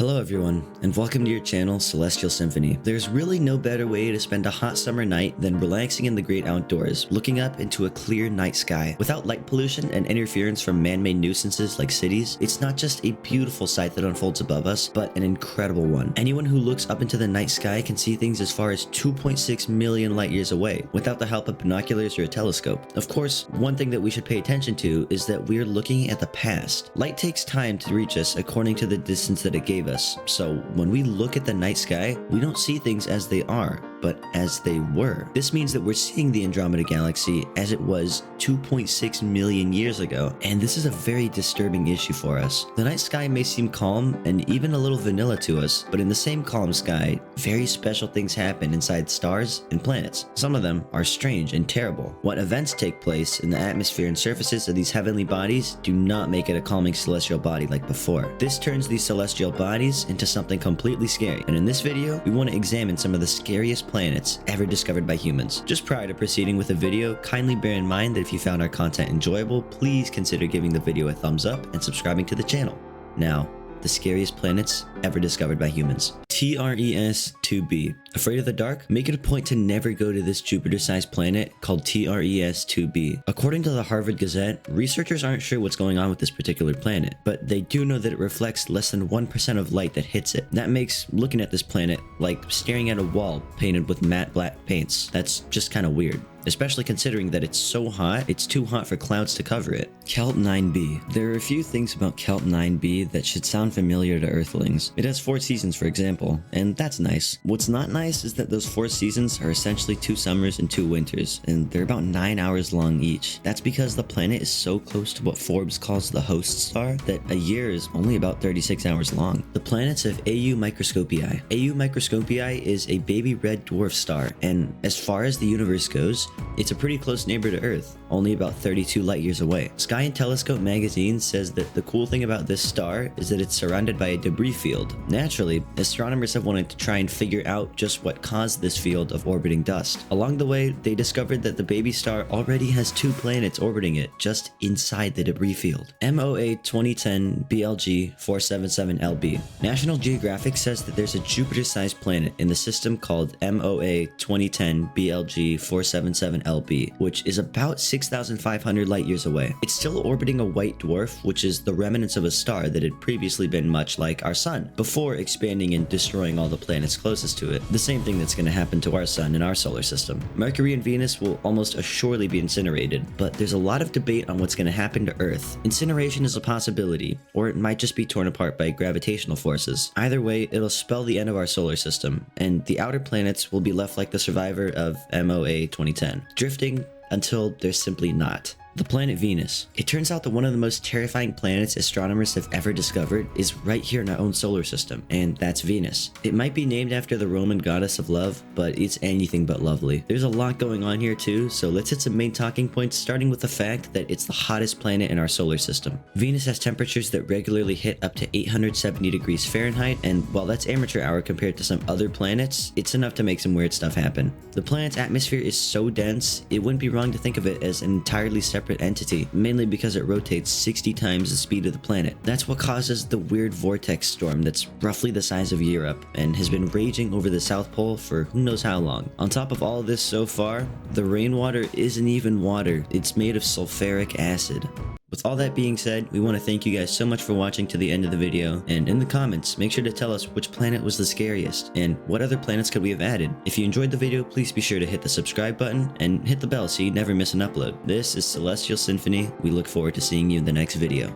Hello everyone, and welcome to your channel, Celestial Symphony. There's really no better way to spend a hot summer night than relaxing in the great outdoors, looking up into a clear night sky. Without light pollution and interference from man-made nuisances like cities, it's not just a beautiful sight that unfolds above us, but an incredible one. Anyone who looks up into the night sky can see things as far as 2.6 million light years away, without the help of binoculars or a telescope. Of course, one thing that we should pay attention to is that we're looking at the past. Light takes time to reach us according to the distance that it gave us. So when we look at the night sky, we don't see things as they are, but as they were. This means that we're seeing the Andromeda Galaxy as it was 2.6 million years ago, and this is a very disturbing issue for us. The night sky may seem calm and even a little vanilla to us, but in the same calm sky, very special things happen inside stars and planets. Some of them are strange and terrible. What events take place in the atmosphere and surfaces of these heavenly bodies do not make it a calming celestial body like before. This turns these celestial bodies into something completely scary, and in this video, we want to examine some of the scariest planets ever discovered by humans. Just prior to proceeding with the video, kindly bear in mind that if you found our content enjoyable, please consider giving the video a thumbs up and subscribing to the channel. Now, the scariest planets ever discovered by humans. TRES-2b. Afraid of the dark? Make it a point to never go to this Jupiter-sized planet called TRES-2b. According to the Harvard Gazette, researchers aren't sure what's going on with this particular planet, but they do know that it reflects less than 1% of light that hits it. That makes looking at this planet like staring at a wall painted with matte black paints. That's just kind of weird, especially considering that it's so hot, it's too hot for clouds to cover it. Kelp 9b. There are a few things about Kelp 9b that should sound familiar to Earthlings. It has 4 seasons, for example, and that's nice. What's not nice is that those 4 seasons are essentially 2 summers and 2 winters, and they're about 9 hours long each. That's because the planet is so close to what Forbes calls the host star that a year is only about 36 hours long. The planets of AU Microscopii. AU Microscopii is a baby red dwarf star, and as far as the universe goes, it's a pretty close neighbor to Earth, only about 32 light years away. Sky and Telescope magazine says that the cool thing about this star is that it's surrounded by a debris field. Naturally, astronomers have wanted to try and figure out just what caused this field of orbiting dust. Along the way, they discovered that the baby star already has 2 planets orbiting it just inside the debris field. MOA 2010 BLG 477LB. National Geographic says that there's a Jupiter-sized planet in the system called MOA 2010 BLG 477LB, which is about 6,500 light years away. It's still orbiting a white dwarf, which is the remnants of a star that had previously been much like our sun, before expanding and destroying all the planets closest to it. The same thing that's going to happen to our sun in our solar system. Mercury and Venus will almost assuredly be incinerated, but there's a lot of debate on what's going to happen to Earth. Incineration is a possibility, or it might just be torn apart by gravitational forces. Either way, it'll spell the end of our solar system, and the outer planets will be left like the survivor of MOA 2010, drifting until they're simply not. The planet Venus. It turns out that one of the most terrifying planets astronomers have ever discovered is right here in our own solar system, and that's Venus. It might be named after the Roman goddess of love, but it's anything but lovely. There's a lot going on here too, so let's hit some main talking points, starting with the fact that it's the hottest planet in our solar system. Venus has temperatures that regularly hit up to 870 degrees Fahrenheit, and while that's amateur hour compared to some other planets, it's enough to make some weird stuff happen. The planet's atmosphere is so dense, it wouldn't be wrong to think of it as an entirely separate entity, mainly because it rotates 60 times the speed of the planet. That's what causes the weird vortex storm that's roughly the size of Europe and has been raging over the South Pole for who knows how long. On top of all of this so far, the rainwater isn't even water, it's made of sulfuric acid. With all that being said, we want to thank you guys so much for watching to the end of the video, and in the comments, make sure to tell us which planet was the scariest, and what other planets could we have added. If you enjoyed the video, please be sure to hit the subscribe button, and hit the bell so you never miss an upload. This is Celestial Symphony. We look forward to seeing you in the next video.